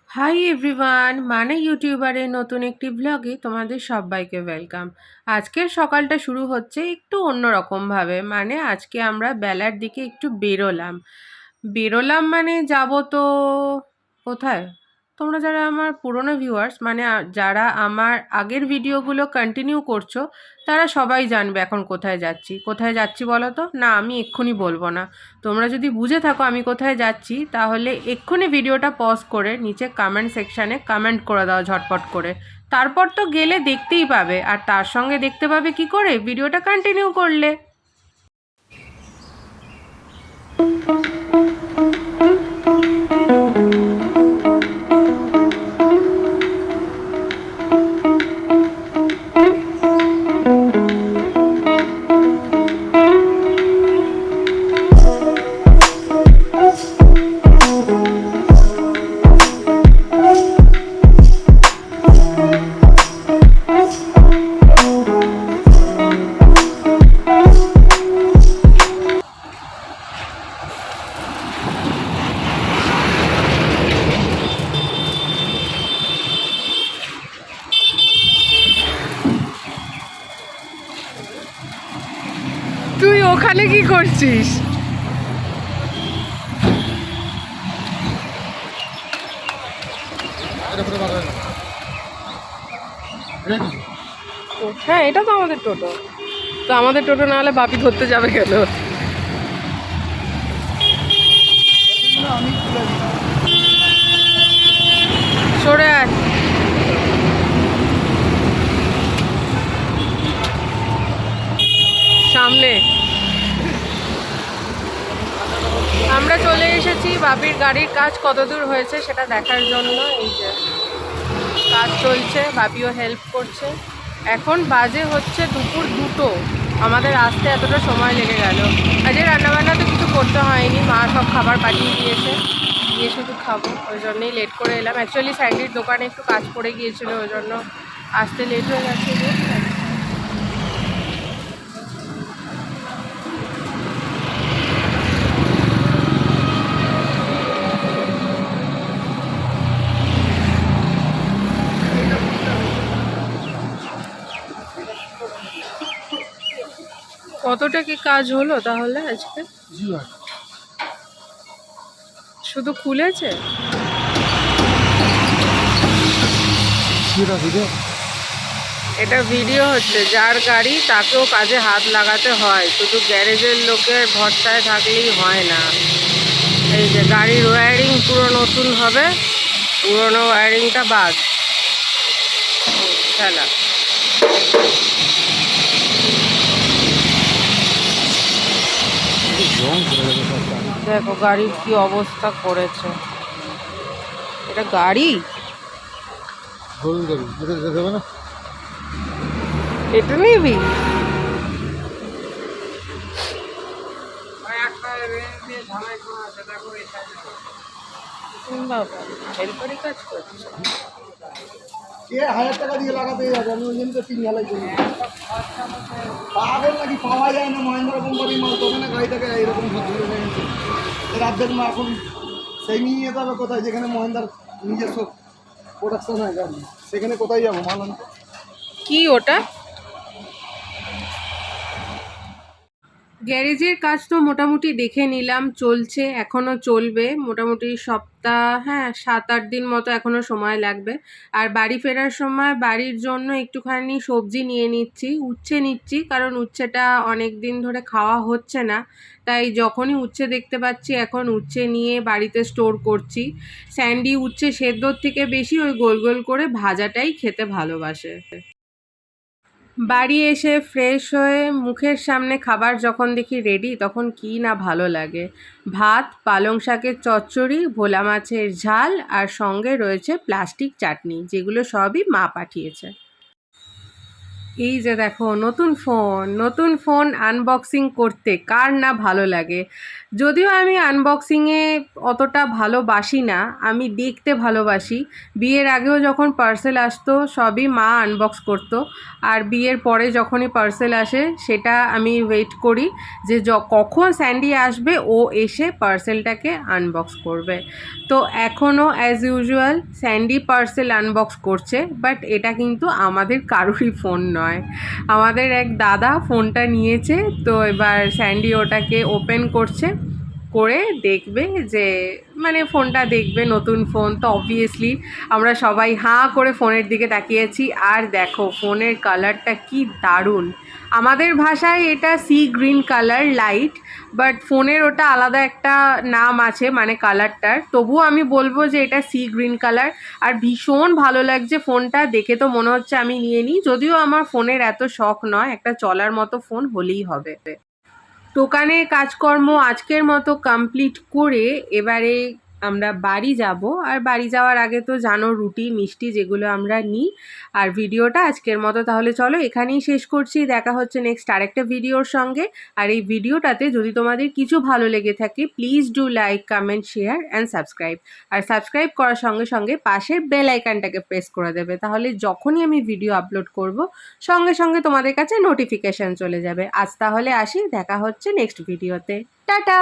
Hi everyone, মানে ইউটিউবারের নতুন একটি ব্লগে তোমাদের সবাইকে ওয়েলকাম। আজকের সকালটা শুরু হচ্ছে একটু অন্যরকমভাবে। মানে আজকে আমরা বেলার দিকে একটু বেরোলাম মানে যাব তো কোথায়? তোমরা যারা আমার পুরনো ভিউয়ার্স, মানে যারা আমার আগের ভিডিওগুলো কন্টিনিউ করছো, তারা সবাই জানবে এখন কোথায় যাচ্ছি বলো তো? না, আমি এক্ষুনি বলবো না। তোমরা যদি বুঝে থাকো আমি কোথায় যাচ্ছি, তাহলে এক্ষুনি ভিডিওটা পজ করে নিচে কমেন্ট সেকশানে কমেন্ট করে দাও ঝটপট করে। তারপর তো গেলে দেখতেই পাবে, আর তার সঙ্গে দেখতে পাবে কি করে ভিডিওটা কন্টিনিউ করলে। তুই ওখানে কি করছিস? হ্যাঁ, এটা তো আমাদের টোটো। তো আমাদের টোটো না হলে বাপি ধরতে যাবে কেন? সরে আয় সামনে। আমরা চলে এসেছি বাপির গাড়ির কাজ কত দূর হয়েছে সেটা দেখার জন্য। এই যে কাজ চলছে, বাপিও হেল্প করছে। এখন বাজে হচ্ছে দুপুর 2টো। আমাদের আসতে এতটা সময় লেগে গেল। আজকে রান্নাবান্না তো কিছু করতে হয়নি, মা সব খাবার পাঠিয়ে দিয়েছে, গিয়ে শুধু খাবো, ওই জন্যই লেট করে এলাম। অ্যাকচুয়ালি স্যান্ডির দোকানে একটু কাজ পড়ে গিয়েছিলো, ওই জন্য আসতে লেট হয়ে গেছে। কতটা কি কাজ হলো তাহলে আজকে? শুধু খুলেছে? এটা ভিডিও হচ্ছে, যার গাড়ি তাকেও কাজে হাত লাগাতে হয়, শুধু গ্যারেজের লোকের ভরসায় থাকলেই হয় না। এই যে গাড়ির ওয়্যারিং পুরো নতুন হবে, পুরোনো ওয়্যারিংটা বাদ। খেলা দেখো গাড়ির কি অবস্থা করেছে। এটা গাড়ি, এটা নিবি? বাবা হেল্পারি কাজ করছে। 1000 টাকা দিয়ে লাগাতে যাবে, আমি ওই জন্য তো 3 ঝালাই করি। পাগল নাকি, পাওয়া যায় না মহেন্দ্র কোম্পানির মাল, তখন গাড়িটাকে এইরকম ধরে গেছে। এর অর্ধেক মা এখন সেই নিয়ে যেতে হবে কোথায়, যেখানে মহেন্দ্রার নিজস্ব প্রোডাকশন হয় গাড়ি, সেখানে কোথায় যাবো মাল আনতে? কি ওটা? গ্যারেজের কাজ তো মোটামুটি দেখে নিলাম, চলছে, এখনও চলবে মোটামুটি সপ্তাহ, হ্যাঁ 7-8 দিন মতো এখনও সময় লাগবে। আর বাড়ি ফেরার সময় বাড়ির জন্য একটুখানি সবজি নিয়ে নিচ্ছি, উচ্ছে নিচ্ছি, কারণ উচ্ছেটা অনেক দিন ধরে খাওয়া হচ্ছে না। তাই যখনই উচ্ছে দেখতে পাচ্ছি এখন উচ্ছে নিয়ে বাড়িতে স্টোর করছি। স্যান্ডি উচ্ছে সেদ্ধর থেকে বেশি ওই গোল গোল করে ভাজাটাই খেতে ভালোবাসে। বাড়ি এসে ফ্রেশ হয়ে মুখের সামনে খাবার যখন দেখি রেডি, তখন কি না ভালো লাগে। ভাত, পালং শাকের চচ্চড়ি, ভোলা মাছের ঝাল, আর সঙ্গে রয়েছে প্লাস্টিক চাটনি, যেগুলো সবই মা পাঠিয়েছে। এই যে দেখো নতুন ফোন আনবক্সিং করতে কার না ভালো লাগে। যদিও আমি আনবক্সিংয়ে অতটা ভালোবাসি না, আমি দেখতে ভালোবাসি। বিয়ের আগেও যখন পার্সেল আসতো সবই মা আনবক্স করতো, আর বিয়ের পরে যখনই পার্সেল আসে সেটা আমি ওয়েট করি যে কখন স্যান্ডি আসবে, ও এসে পার্সেলটাকে আনবক্স করবে। তো এখনও as usual Sandy parcel unbox করছে, বাট এটা কিন্তু আমাদের কারোরই ফোন নয়। আমাদের এক দাদা ফোনটা নিয়েছে, তো এবার স্যান্ডি ওটাকে ওপেন করছে, করে দেখবে যে মানে ফোনটা দেখবে, নতুন ফোন তো অবভিয়াসলি আমরা সবাই হাঁ করে ফোনের দিকে তাকিয়েছি। আর দেখো ফোনের কালারটা কি দারুণ। আমাদের ভাষায় এটা sea green colour light, but ফোনের ওটা আলাদা একটা নাম আছে মানে কালারটার, তবুও আমি বলবো যে এটা সি গ্রিন কালার। আর ভীষণ ভালো লাগছে ফোনটা দেখে, তো মনে হচ্ছে আমি নিয়ে নিই, যদিও আমার ফোনের এত শখ নয়, একটা চলার মতো ফোন হলেই হবে। দোকানের কাজকর্ম আজকের মতো কমপ্লিট করে এবারে আমরা বাড়ি যাব। আর বাড়ি যাওয়ার আগে তো জানো রুটি মিষ্টি যেগুলো আমরা নিই। আর ভিডিওটা আজকের মতো তাহলে চলো এখানেই শেষ করছি, দেখা হচ্ছে নেক্সট আরেকটা ভিডিওর সঙ্গে। আর এই ভিডিওটাতে যদি তোমাদের কিছু ভালো লেগে থাকে please do like comment share and subscribe. আর সাবস্ক্রাইব করার সঙ্গে সঙ্গে পাশের বেল আইকনটাকে প্রেস করে দেবে, তাহলে যখনই আমি ভিডিও আপলোড করব সঙ্গে সঙ্গে তোমাদের কাছে নোটিফিকেশান চলে যাবে। আজ তাহলে আসি, দেখা হচ্ছে নেক্সট ভিডিওতে। টাটা।